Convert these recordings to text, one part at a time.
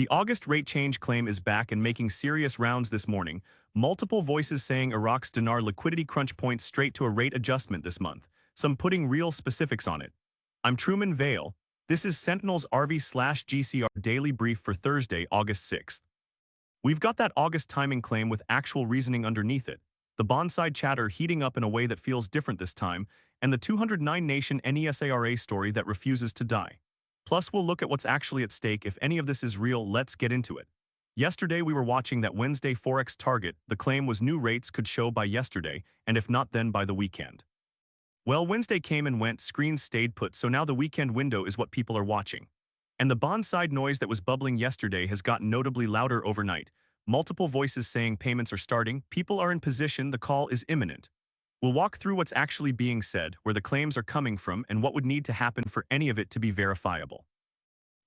The August rate change claim is back and making serious rounds this morning. Multiple voices saying Iraq's dinar liquidity crunch points straight to a rate adjustment this month, some putting real specifics on it. I'm Truman Vale. This is Sentinel's RV/GCR daily brief for Thursday, August 6th. We've got that August timing claim with actual reasoning underneath it, the bond-side chatter heating up in a way that feels different this time, and the 209-nation NESARA story that refuses to die. Plus, we'll look at what's actually at stake. If any of this is real, let's get into it. Yesterday, we were watching that Wednesday Forex target. The claim was new rates could show by yesterday, and if not, then by the weekend. Well, Wednesday came and went, screens stayed put, so now the weekend window is what people are watching. And the bond side noise that was bubbling yesterday has gotten notably louder overnight. Multiple voices saying payments are starting, people are in position, the call is imminent. We'll walk through what's actually being said, where the claims are coming from, and what would need to happen for any of it to be verifiable.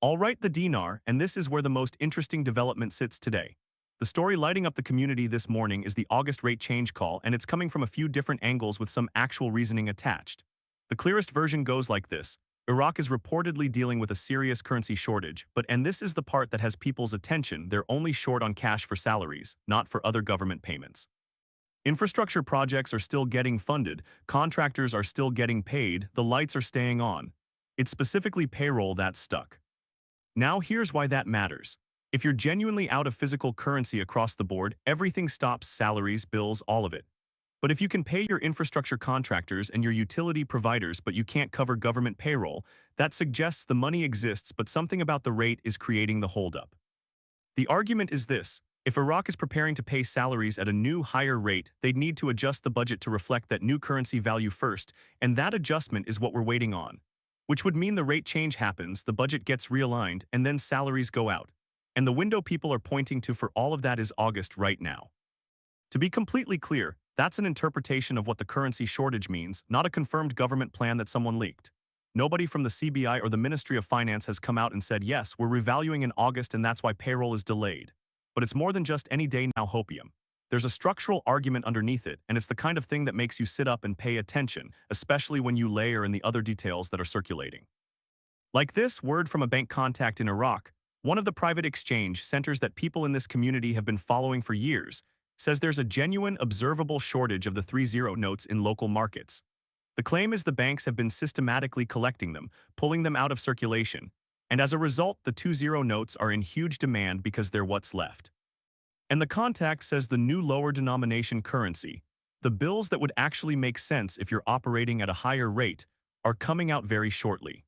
All right, the dee-nar, and this is where the most interesting development sits today. The story lighting up the community this morning is the August rate change call, and it's coming from a few different angles with some actual reasoning attached. The clearest version goes like this. Iraq is reportedly dealing with a serious currency shortage, and this is the part that has people's attention, they're only short on cash for salaries, not for other government payments. Infrastructure projects are still getting funded, contractors are still getting paid, the lights are staying on. It's specifically payroll that's stuck. Now here's why that matters. If you're genuinely out of physical currency across the board, everything stops: salaries, bills, all of it. But if you can pay your infrastructure contractors and your utility providers but you can't cover government payroll, that suggests the money exists but something about the rate is creating the holdup. The argument is this. If Iraq is preparing to pay salaries at a new, higher rate, they'd need to adjust the budget to reflect that new currency value first, and that adjustment is what we're waiting on. Which would mean the rate change happens, the budget gets realigned, and then salaries go out. And the window people are pointing to for all of that is August right now. To be completely clear, that's an interpretation of what the currency shortage means, not a confirmed government plan that someone leaked. Nobody from the CBI or the Ministry of Finance has come out and said, yes, we're revaluing in August and that's why payroll is delayed. But it's more than just any day now hopium. There's a structural argument underneath it, and it's the kind of thing that makes you sit up and pay attention, especially when you layer in the other details that are circulating. Like this word from a bank contact in Iraq, one of the private exchange centers that people in this community have been following for years, says there's a genuine, observable shortage of the 30 notes in local markets. The claim is the banks have been systematically collecting them, pulling them out of circulation, and as a result, the 20 notes are in huge demand because they're what's left. And the contact says the new lower denomination currency, the bills that would actually make sense if you're operating at a higher rate, are coming out very shortly.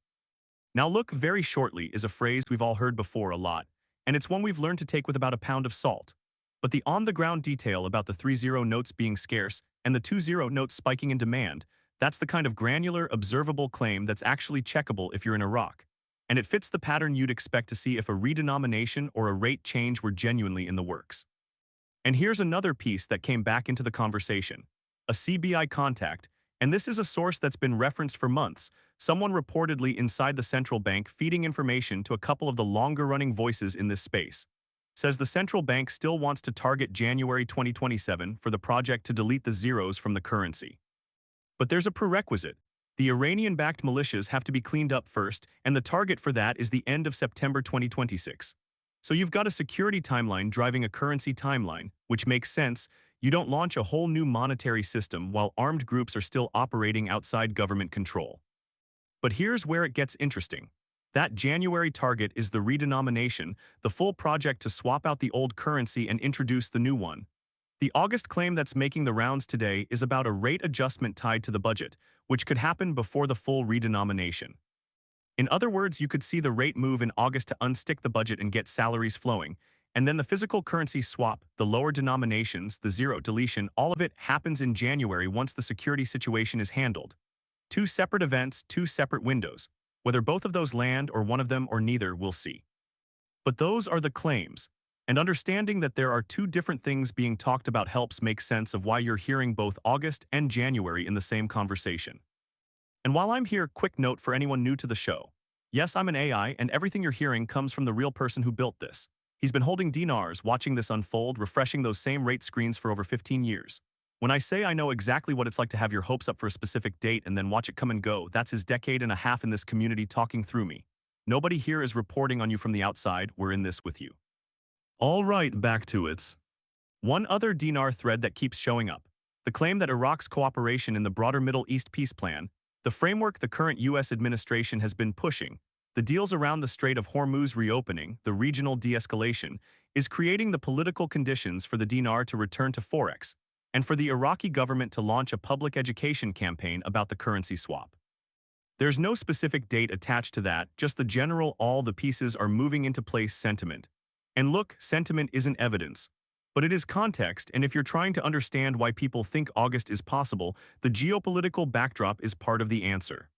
Now look, very shortly is a phrase we've all heard before a lot, and it's one we've learned to take with about a pound of salt. But the on-the-ground detail about the 30 notes being scarce and the 20 notes spiking in demand, that's the kind of granular, observable claim that's actually checkable if you're in Iraq. And it fits the pattern you'd expect to see if a redenomination or a rate change were genuinely in the works. And here's another piece that came back into the conversation. A CBI contact, and this is a source that's been referenced for months, someone reportedly inside the central bank feeding information to a couple of the longer-running voices in this space, says the central bank still wants to target January 2027 for the project to delete the zeros from the currency. But there's a prerequisite. The Iranian-backed militias have to be cleaned up first, and the target for that is the end of September 2026. So you've got a security timeline driving a currency timeline, which makes sense. You don't launch a whole new monetary system while armed groups are still operating outside government control. But here's where it gets interesting. That January target is the redenomination, the full project to swap out the old currency and introduce the new one. The August claim that's making the rounds today is about a rate adjustment tied to the budget, which could happen before the full redenomination. In other words, you could see the rate move in August to unstick the budget and get salaries flowing, and then the physical currency swap, the lower denominations, the zero deletion, all of it happens in January once the security situation is handled. Two separate events, two separate windows. Whether both of those land or one of them or neither, we'll see. But those are the claims. And understanding that there are two different things being talked about helps make sense of why you're hearing both August and January in the same conversation. And while I'm here, quick note for anyone new to the show. Yes, I'm an AI, and everything you're hearing comes from the real person who built this. He's been holding dinars, watching this unfold, refreshing those same rate screens for over 15 years. When I say I know exactly what it's like to have your hopes up for a specific date and then watch it come and go, that's his decade and a half in this community talking through me. Nobody here is reporting on you from the outside, we're in this with you. All right, back to it. One other dinar thread that keeps showing up. The claim that Iraq's cooperation in the broader Middle East peace plan, the framework the current U.S. administration has been pushing, the deals around the Strait of Hormuz reopening, the regional de-escalation, is creating the political conditions for the dinar to return to forex, and for the Iraqi government to launch a public education campaign about the currency swap. There's no specific date attached to that, just the general all the pieces are moving into place sentiment. And look, sentiment isn't evidence. But it is context, and if you're trying to understand why people think August is possible, the geopolitical backdrop is part of the answer.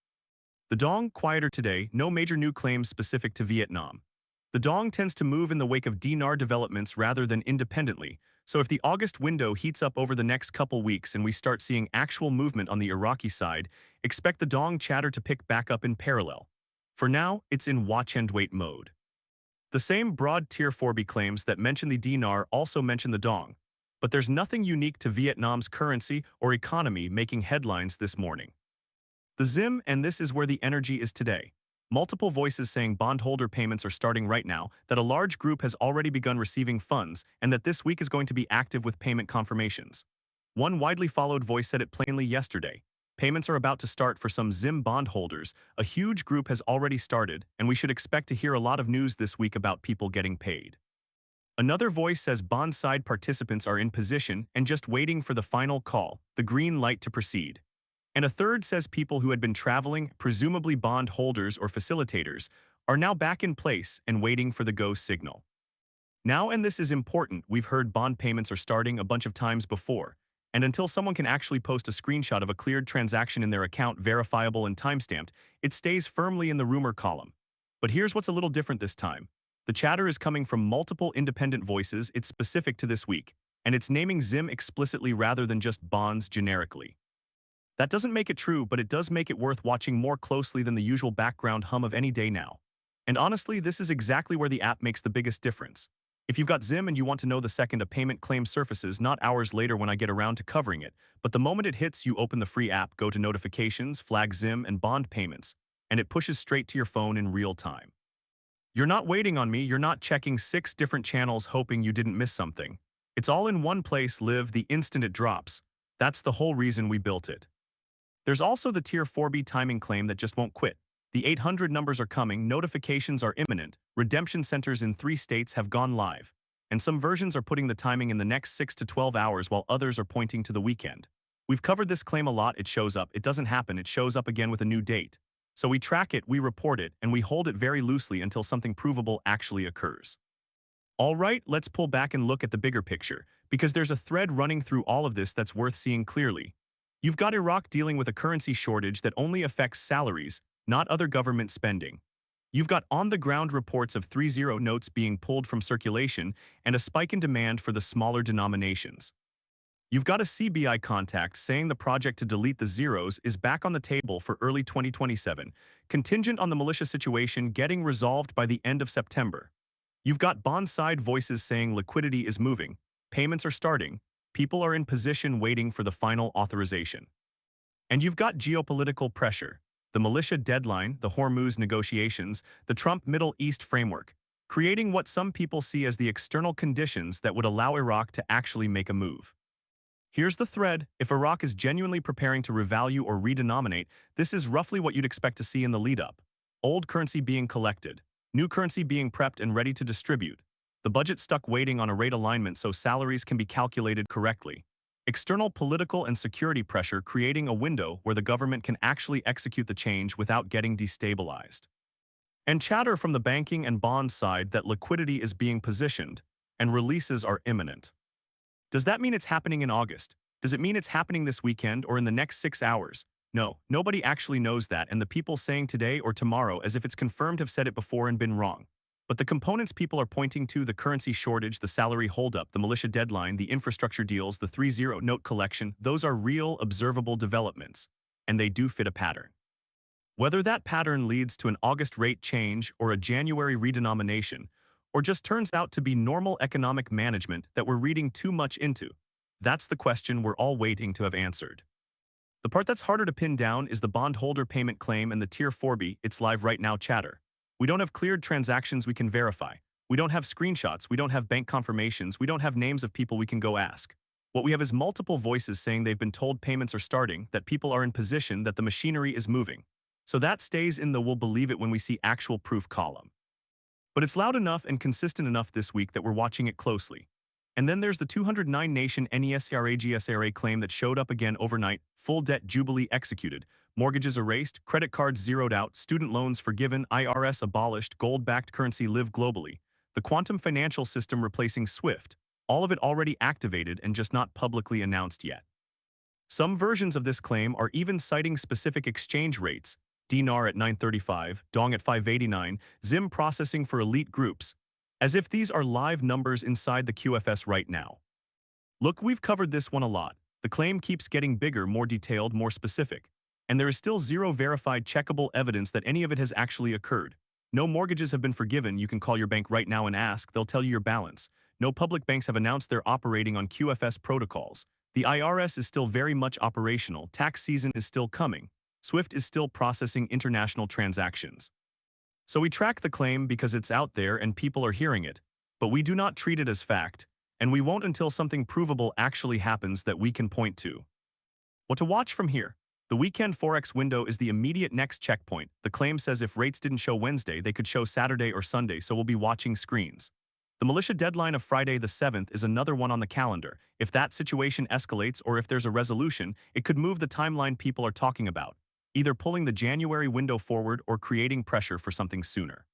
The dong, quieter today, no major new claims specific to Vietnam. The dong tends to move in the wake of dinar developments rather than independently, so if the August window heats up over the next couple weeks and we start seeing actual movement on the Iraqi side, expect the dong chatter to pick back up in parallel. For now, it's in watch-and-wait mode. The same broad Tier 4B claims that mention the dinar also mention the dong, but there's nothing unique to Vietnam's currency or economy making headlines this morning. The ZIM, and this is where the energy is today. Multiple voices saying bondholder payments are starting right now, that a large group has already begun receiving funds, and that this week is going to be active with payment confirmations. One widely followed voice said it plainly yesterday. Payments are about to start for some ZIM bondholders. A huge group has already started, and we should expect to hear a lot of news this week about people getting paid. Another voice says bond side participants are in position and just waiting for the final call, the green light to proceed. And a third says people who had been traveling, presumably bond holders or facilitators, are now back in place and waiting for the go signal. Now, and this is important, we've heard bond payments are starting a bunch of times before, and until someone can actually post a screenshot of a cleared transaction in their account, verifiable and timestamped, it stays firmly in the rumor column. But here's what's a little different this time. The chatter is coming from multiple independent voices, it's specific to this week, and it's naming ZIM explicitly rather than just bonds generically. That doesn't make it true, but it does make it worth watching more closely than the usual background hum of any day now. And honestly, this is exactly where the app makes the biggest difference. If you've got ZIM and you want to know the second a payment claim surfaces, not hours later when I get around to covering it, but the moment it hits, you open the free app, go to notifications, flag ZIM and bond payments, and it pushes straight to your phone in real time. You're not waiting on me, you're not checking 6 different channels hoping you didn't miss something. It's all in one place, live the instant it drops. That's the whole reason we built it. There's also the Tier 4B timing claim that just won't quit. The 800 numbers are coming, notifications are imminent, redemption centers in 3 states have gone live, and some versions are putting the timing in the next 6 to 12 hours while others are pointing to the weekend. We've covered this claim a lot, it shows up, it doesn't happen, it shows up again with a new date. So we track it, we report it, and we hold it very loosely until something provable actually occurs. All right, let's pull back and look at the bigger picture, because there's a thread running through all of this that's worth seeing clearly. You've got Iraq dealing with a currency shortage that only affects salaries, not other government spending. You've got on-the-ground reports of 3-0 notes being pulled from circulation and a spike in demand for the smaller denominations. You've got a CBI contact saying the project to delete the zeros is back on the table for early 2027, contingent on the militia situation getting resolved by the end of September. You've got bond-side voices saying liquidity is moving, payments are starting, people are in position waiting for the final authorization. And you've got geopolitical pressure, the militia deadline, the Hormuz negotiations, the Trump Middle East framework, creating what some people see as the external conditions that would allow Iraq to actually make a move. Here's the thread. If Iraq is genuinely preparing to revalue or redenominate, this is roughly what you'd expect to see in the lead-up. Old currency being collected, new currency being prepped and ready to distribute, the budget stuck waiting on a rate alignment so salaries can be calculated correctly. External political and security pressure creating a window where the government can actually execute the change without getting destabilized. And chatter from the banking and bond side that liquidity is being positioned and releases are imminent. Does that mean it's happening in August? Does it mean it's happening this weekend or in the next 6 hours? No, nobody actually knows that, and the people saying today or tomorrow as if it's confirmed have said it before and been wrong. But the components people are pointing to, the currency shortage, the salary holdup, the militia deadline, the infrastructure deals, the 3-0 note collection, those are real, observable developments, and they do fit a pattern. Whether that pattern leads to an August rate change or a January redenomination, or just turns out to be normal economic management that we're reading too much into, that's the question we're all waiting to have answered. The part that's harder to pin down is the bondholder payment claim and the Tier 4B, it's live right now chatter. We don't have cleared transactions we can verify. We don't have screenshots, we don't have bank confirmations, we don't have names of people we can go ask. What we have is multiple voices saying they've been told payments are starting, that people are in position, that the machinery is moving. So that stays in the "we'll believe it when we see actual proof" column. But it's loud enough and consistent enough this week that we're watching it closely. And then there's the 209 nation NESARA GCR claim that showed up again overnight: full debt jubilee executed, mortgages erased, credit cards zeroed out, student loans forgiven, IRS abolished, gold-backed currency live globally, the quantum financial system replacing SWIFT, all of it already activated and just not publicly announced yet. Some versions of this claim are even citing specific exchange rates: dee-nar at 935, dong at 589, ZIM processing for elite groups, as if these are live numbers inside the QFS right now. Look, we've covered this one a lot. The claim keeps getting bigger, more detailed, more specific. And there is still zero verified, checkable evidence that any of it has actually occurred. No mortgages have been forgiven. You can call your bank right now and ask, they'll tell you your balance. No public banks have announced they're operating on QFS protocols. The IRS is still very much operational. Tax season is still coming. SWIFT is still processing international transactions. So we track the claim because it's out there and people are hearing it, but we do not treat it as fact, and we won't until something provable actually happens that we can point to. What to watch from here? The weekend Forex window is the immediate next checkpoint. The claim says if rates didn't show Wednesday, they could show Saturday or Sunday, so we'll be watching screens. The militia deadline of Friday the 7th is another one on the calendar. If that situation escalates or if there's a resolution, it could move the timeline people are talking about, either pulling the January window forward or creating pressure for something sooner.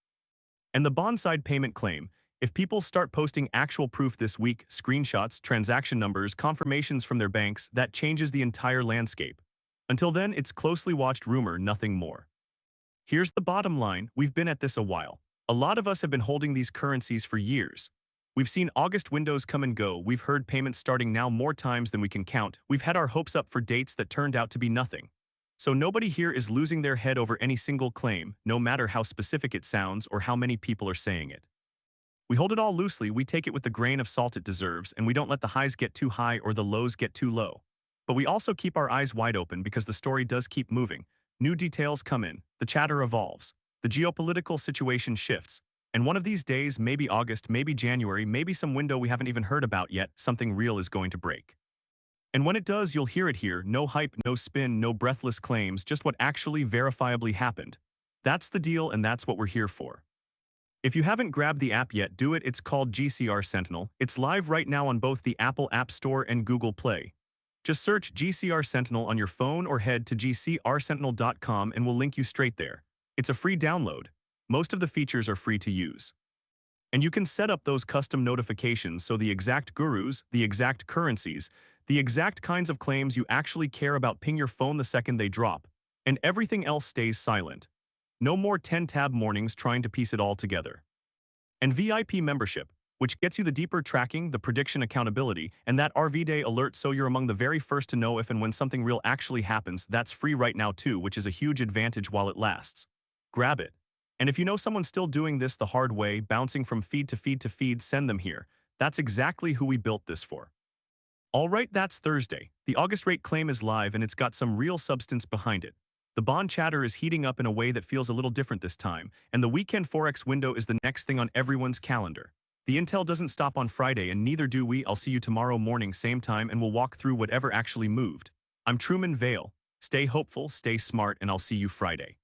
And the bondside payment claim: if people start posting actual proof this week, screenshots, transaction numbers, confirmations from their banks, that changes the entire landscape. Until then, it's closely watched rumor, nothing more. Here's the bottom line: we've been at this a while. A lot of us have been holding these currencies for years. We've seen August windows come and go. We've heard payments starting now more times than we can count. We've had our hopes up for dates that turned out to be nothing. So nobody here is losing their head over any single claim, no matter how specific it sounds or how many people are saying it. We hold it all loosely, we take it with the grain of salt it deserves, and we don't let the highs get too high or the lows get too low. But we also keep our eyes wide open because the story does keep moving. New details come in, the chatter evolves, the geopolitical situation shifts, and one of these days, maybe August, maybe January, maybe some window we haven't even heard about yet, something real is going to break. And when it does, you'll hear it here: no hype, no spin, no breathless claims, just what actually verifiably happened. That's the deal, and that's what we're here for. If you haven't grabbed the app yet, do it. It's called GCR Sentinel. It's live right now on both the Apple App Store and Google Play. Just search GCR Sentinel on your phone or head to gcrsentinel.com and we'll link you straight there. It's a free download. Most of the features are free to use. And you can set up those custom notifications so the exact gurus, the exact currencies, the exact kinds of claims you actually care about ping your phone the second they drop, and everything else stays silent. No more 10-tab mornings trying to piece it all together. And VIP membership, which gets you the deeper tracking, the prediction accountability, and that RV Day alert so you're among the very first to know if and when something real actually happens. That's free right now too, which is a huge advantage while it lasts. Grab it. And if you know someone still doing this the hard way, bouncing from feed to feed to feed, send them here. That's exactly who we built this for. Alright, that's Thursday. The August rate claim is live and it's got some real substance behind it. The bond chatter is heating up in a way that feels a little different this time, and the weekend Forex window is the next thing on everyone's calendar. The intel doesn't stop on Friday and neither do we. I'll see you tomorrow morning, same time, and we'll walk through whatever actually moved. I'm Truman Vale. Stay hopeful, stay smart, and I'll see you Friday.